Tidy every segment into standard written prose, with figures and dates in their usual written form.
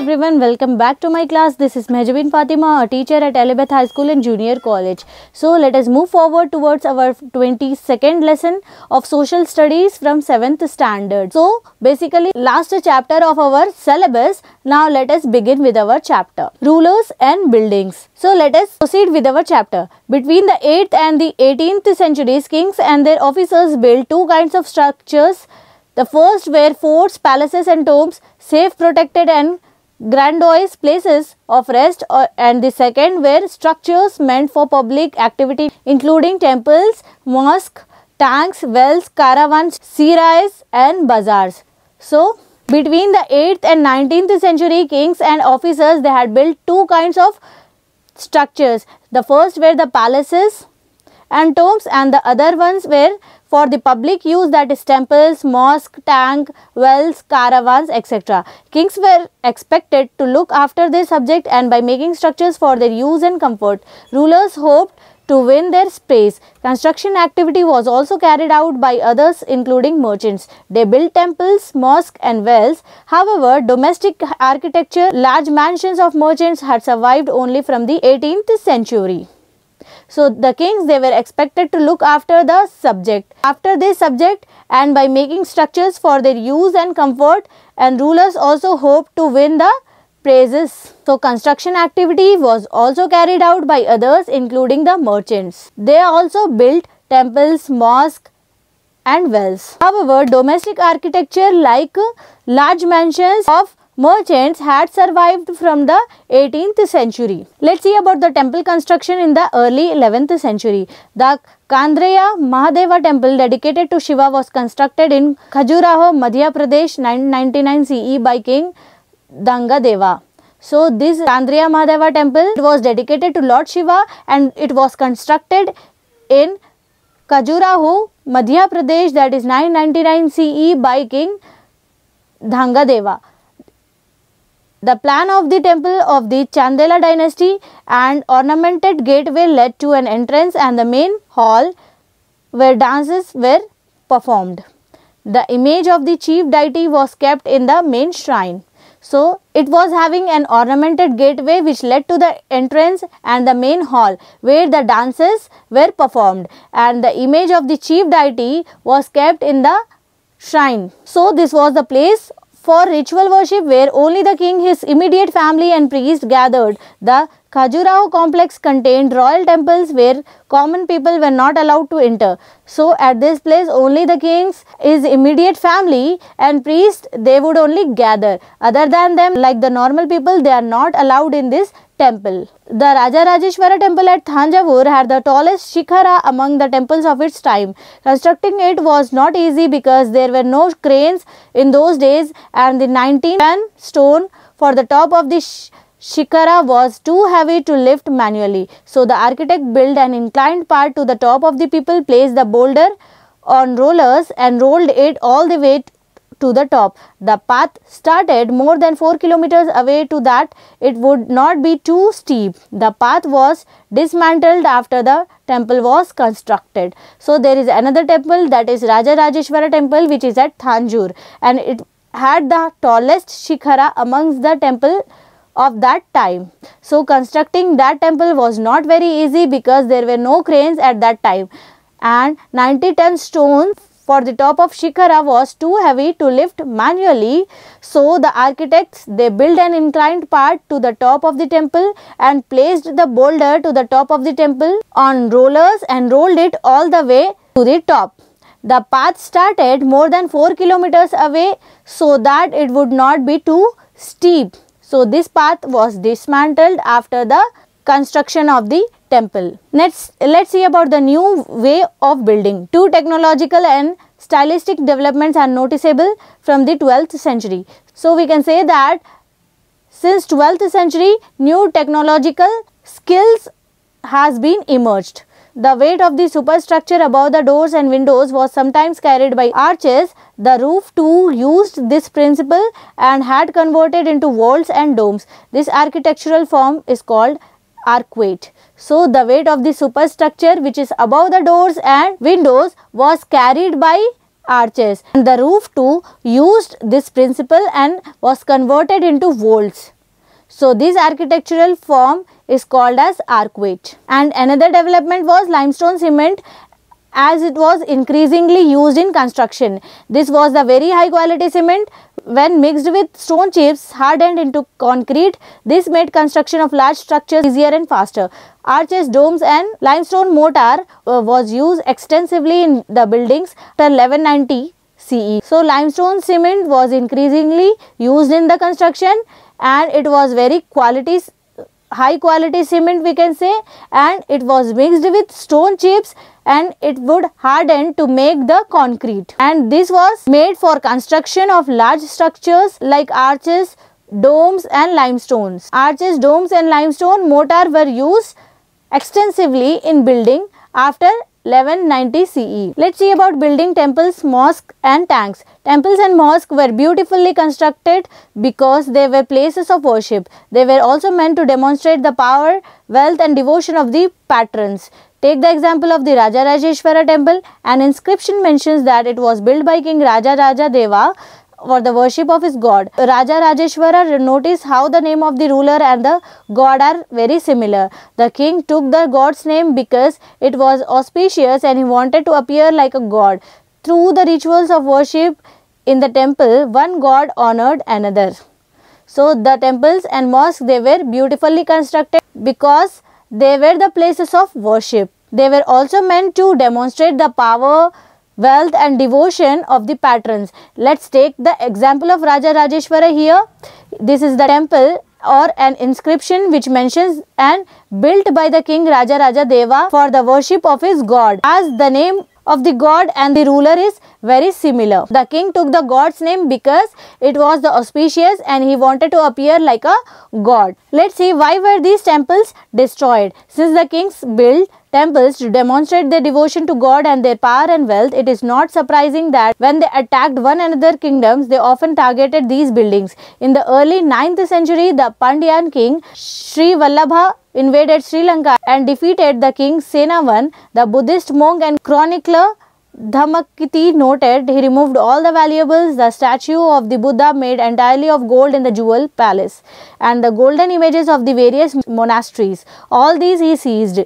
everyone, welcome back to my class. This is Mehjabin Fatima, a teacher at Elibeth High School and Junior College. So let us move forward towards our 22nd lesson of social studies from 7th standard. So basically last chapter of our syllabus. Now let us begin with our chapter, rulers and buildings. So let us proceed with our chapter. Between the 8th and the 18th centuries, kings and their officers built two kinds of structures. The first were forts, palaces and tombs, safe, protected and grandiose places of rest, and the second were structures meant for public activity including temples, mosques, tanks, wells, caravans, serais and bazaars. So, between the 8th and 19th century, kings and officers, they had built two kinds of structures. The first were the palaces and tombs, and the other ones were for the public use, that is temples, mosque, tank, wells, caravans, etc. Kings were expected to look after their subject, and by making structures for their use and comfort, rulers hoped to win their praise. Construction activity was also carried out by others including merchants. They built temples, mosques and wells. However, domestic architecture, large mansions of merchants had survived only from the 18th century. So the kings, they were expected to look after the subject. After this subject, and by making structures for their use and comfort, and rulers also hoped to win the praises. So construction activity was also carried out by others including the merchants. They also built temples, mosques and wells. However, domestic architecture like large mansions of merchants had survived from the 18th century. Let's see about the temple construction in the early 11th century. The Kandreya Mahadeva temple dedicated to Shiva was constructed in Khajuraho, Madhya Pradesh 999 CE by King Dangadeva. So this Kandreya Mahadeva temple was dedicated to Lord Shiva and it was constructed in Khajuraho, Madhya Pradesh, that is 999 CE by King Dangadeva. The plan of the temple of the Chandela dynasty and ornamented gateway led to an entrance and the main hall where dances were performed. The image of the chief deity was kept in the main shrine. So, it was having an ornamented gateway which led to the entrance and the main hall where the dances were performed, and the image of the chief deity was kept in the shrine. So, this was the place for ritual worship where only the king, his immediate family and priest gathered. The Khajuraho complex contained royal temples where common people were not allowed to enter. So at this place only the king's, his immediate family and priest, they would only gather. Other than them, like the normal people, they are not allowed in this temple. The Rajarajeshwara temple at Thanjavur had the tallest shikhara among the temples of its time. Constructing it was not easy because there were no cranes in those days, and the 19-ton stone for the top of the shikhara was too heavy to lift manually. So the architect built an inclined part to the top of the people, placed the boulder on rollers and rolled it all the way to the top. The path started more than 4 kilometers away to that it would not be too steep. The path was dismantled after the temple was constructed. So there is another temple, that is Rajarajeshwara temple, which is at Thanjavur, and it had the tallest shikhara amongst the temple of that time. So constructing that temple was not very easy because there were no cranes at that time, and 90-ton stone for the top of shikhara was too heavy to lift manually. So the architects, they built an inclined part to the top of the temple and placed the boulder to the top of the temple on rollers and rolled it all the way to the top. The path started more than 4 kilometers away so that it would not be too steep. So this path was dismantled after the construction of the temple. Let's see about the new way of building. Two technological and stylistic developments are noticeable from the 12th century. So we can say that since 12th century, new technological skills has been emerged. The weight of the superstructure above the doors and windows was sometimes carried by arches. The roof too used this principle and had converted into vaults and domes. This architectural form is called arcuate. So the weight of the superstructure which is above the doors and windows was carried by arches. And the roof too used this principle and was converted into vaults. So this architectural form is called as arcuate. And another development was limestone cement, as it was increasingly used in construction. This was the very high quality cement. When mixed with stone chips hardened into concrete, this made construction of large structures easier and faster. Arches, domes and limestone mortar was used extensively in the buildings after 1190 CE. So limestone cement was increasingly used in the construction, and it was very high quality cement we can say, and it was mixed with stone chips and it would harden to make the concrete, and this was made for construction of large structures like arches, domes and limestones. Arches, domes and limestone mortar were used extensively in building after 1190 CE. Let's see about building temples, mosques and tanks. Temples and mosques were beautifully constructed because they were places of worship. They were also meant to demonstrate the power, wealth and devotion of the patrons. Take the example of the Rajarajeshwara temple. An inscription mentions that it was built by King Raja Deva for the worship of his god. Rajarajeshwara, notice how the name of the ruler and the god are very similar. The king took the god's name because it was auspicious and he wanted to appear like a god. Through the rituals of worship in the temple, one god honored another. So the temples and mosques, they were beautifully constructed because they were the places of worship. They were also meant to demonstrate the power, wealth and devotion of the patrons. Let's take the example of Rajarajeshwara here. This is the temple or an inscription which mentions and built by the king Raja Deva for the worship of his god, as the name of the god and the ruler is very similar. The king took the god's name because it was the auspicious and he wanted to appear like a god. Let's see why were these temples destroyed. Since the kings built temples to demonstrate their devotion to God and their power and wealth, it is not surprising that when they attacked one another kingdoms, they often targeted these buildings. In the early 9th century, the Pandyan king Sri Vallabha invaded Sri Lanka and defeated the king Senavan. The Buddhist monk and chronicler Dhammakiti noted he removed all the valuables. The statue of the Buddha made entirely of gold in the jewel palace and the golden images of the various monasteries. All these he seized.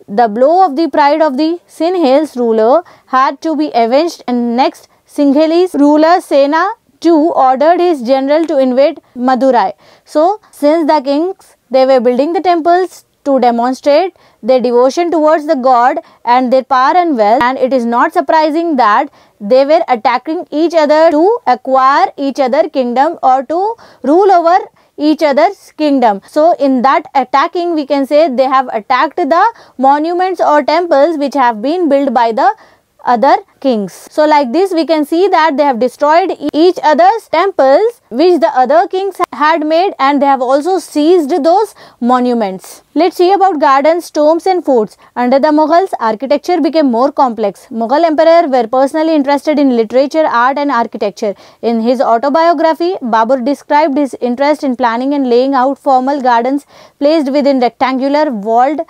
The blow of the pride of the Sinhalese ruler had to be avenged, and next Sinhalese ruler Sena too ordered his general to invade Madurai. So since the kings, they were building the temples to demonstrate their devotion towards the god and their power and wealth, and it is not surprising that they were attacking each other to acquire each other kingdom or to rule over each other's kingdom. So in that attacking, we can say they have attacked the monuments or temples which have been built by the other kings. So like this we can see that they have destroyed each other's temples which the other kings had made, and they have also seized those monuments. Let's see about gardens, tombs and forts. Under the Mughals, architecture became more complex. Mughal emperors were personally interested in literature, art and architecture. In his autobiography, Babur described his interest in planning and laying out formal gardens placed within rectangular walled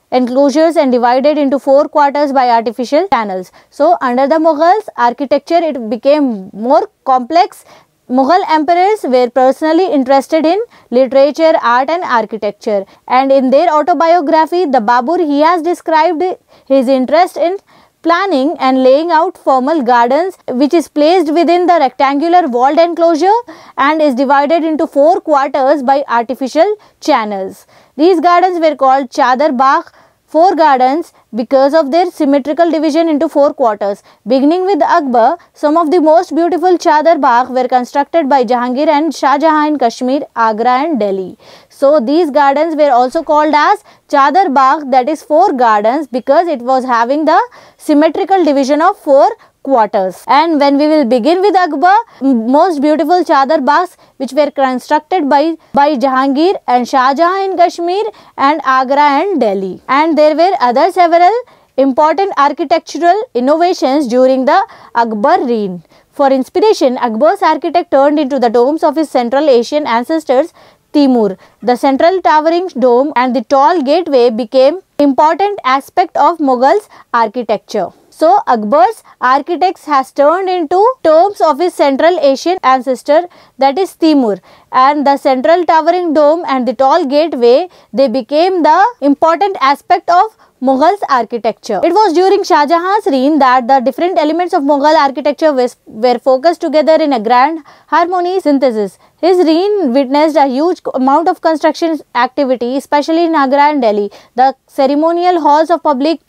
enclosures and divided into 4 quarters by artificial channels. So under the Mughals, architecture it became more complex. Mughal emperors were personally interested in literature, art and architecture, and in their autobiography, the Babur, he has described his interest in planning and laying out formal gardens which is placed within the rectangular walled enclosure and is divided into 4 quarters by artificial channels. These gardens were called Chadar Bagh, 4 gardens, because of their symmetrical division into 4 quarters. Beginning with Akbar, some of the most beautiful Chadar Bagh were constructed by Jahangir and Shah Jahan in Kashmir, Agra and Delhi. So these gardens were also called as Chadar Bagh, that is 4 gardens, because it was having the symmetrical division of 4 quarters. And when we will begin with Akbar, most beautiful Chadar Baghs which were constructed by Jahangir and Shah Jahan in Kashmir and Agra and Delhi. And there were other several important architectural innovations during the Akbar reign. For inspiration, Akbar's architect turned into the domes of his Central Asian ancestors Timur. The central towering dome and the tall gateway became important aspect of Mughals architecture. So Akbar's architects has turned into tombs of his Central Asian ancestor, that is Timur, and the central towering dome and the tall gateway, they became the important aspect of Mughals architecture. It was during Shah Jahan's reign that the different elements of Mughal architecture were focused together in a grand harmony synthesis. His reign witnessed a huge amount of construction activity, especially in Agra and Delhi. The ceremonial halls of public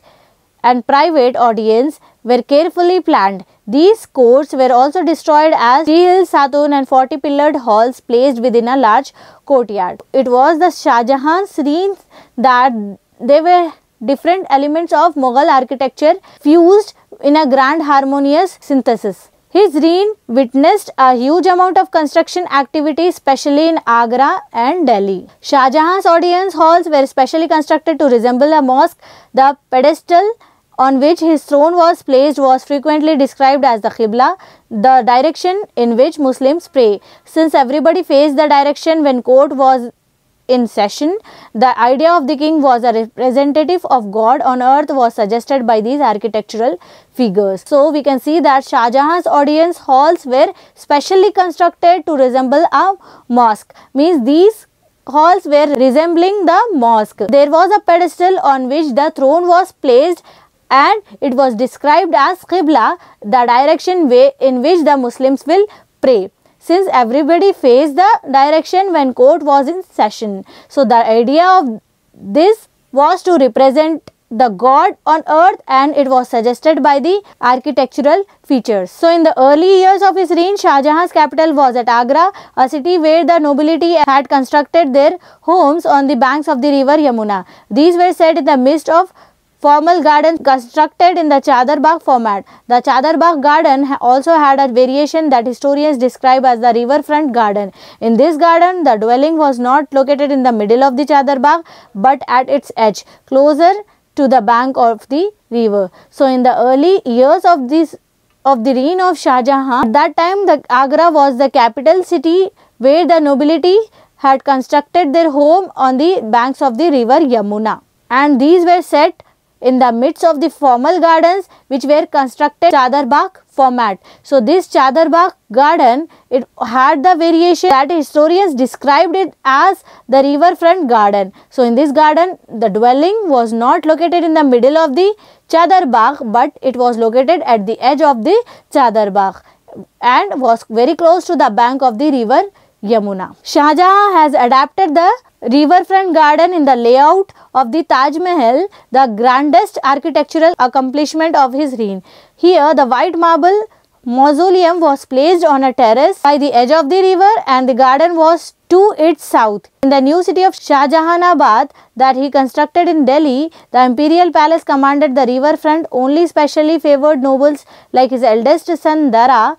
and private audience were carefully planned. These courts were also destroyed as steel, satun and 40-pillared halls placed within a large courtyard. It was the Shah Jahan's reign that there were different elements of Mughal architecture fused in a grand harmonious synthesis. His reign witnessed a huge amount of construction activity, especially in Agra and Delhi. Shah Jahan's audience halls were specially constructed to resemble a mosque. The pedestal on which his throne was placed was frequently described as the Qibla, the direction in which Muslims pray. Since everybody faced the direction when court was in session, the idea of the king was a representative of God on earth was suggested by these architectural figures. So we can see that Shah Jahan's audience halls were specially constructed to resemble a mosque. Means these halls were resembling the mosque. There was a pedestal on which the throne was placed and it was described as Qibla, the direction in which the Muslims will pray, since everybody faced the direction when court was in session. So the idea of this was to represent the God on earth, and it was suggested by the architectural features. So in the early years of his reign, Shah Jahan's capital was at Agra, a city where the nobility had constructed their homes on the banks of the river Yamuna. These were set in the midst of formal gardens constructed in the Chadar Bagh format. The Chadar Bagh garden also had a variation that historians describe as the riverfront garden. In this garden, the dwelling was not located in the middle of the Chadar Bagh but at its edge, closer to the bank of the river. So in the early years of the reign of Shah Jahan, at that time the Agra was the capital city where the nobility had constructed their home on the banks of the river Yamuna, and these were set in the midst of the formal gardens which were constructed Chadar Bagh format. So this Chadar Bagh garden, it had the variation that historians described it as the riverfront garden. So in this garden, the dwelling was not located in the middle of the Chadar Bagh but it was located at the edge of the Chadar Bagh and was very close to the bank of the river Yamuna. Shah Jahan has adapted the riverfront garden in the layout of the Taj Mahal, the grandest architectural accomplishment of his reign. Here, the white marble mausoleum was placed on a terrace by the edge of the river and the garden was to its south. In the new city of Shah Jahanabad that he constructed in Delhi, the imperial palace commanded the riverfront. Only specially favoured nobles like his eldest son Dara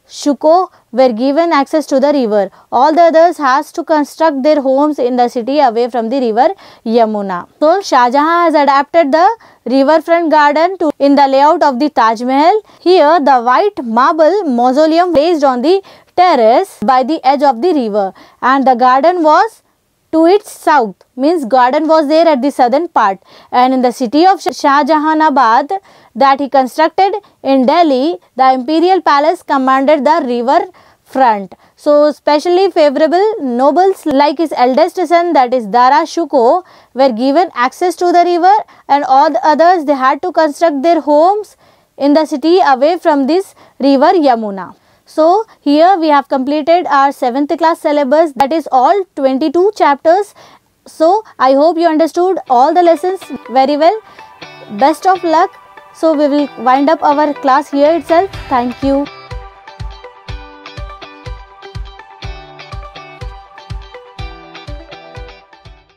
Shikoh were given access to the river. All the others has to construct their homes in the city away from the river Yamuna. So Shah Jahan has adapted the riverfront garden in the layout of the Taj Mahal. Here the white marble mausoleum placed on the terrace by the edge of the river and the garden was to its south, means garden was there at the southern part, and in the city of Shah Jahanabad that he constructed in Delhi, the imperial palace commanded the river front. So specially favorable nobles like his eldest son, that is Dara Shikoh, were given access to the river and all the others they had to construct their homes in the city away from this river Yamuna. So here we have completed our 7th class syllabus, that is all 22 chapters. So I hope you understood all the lessons very well. Best of luck. So we will wind up our class here itself. Thank you.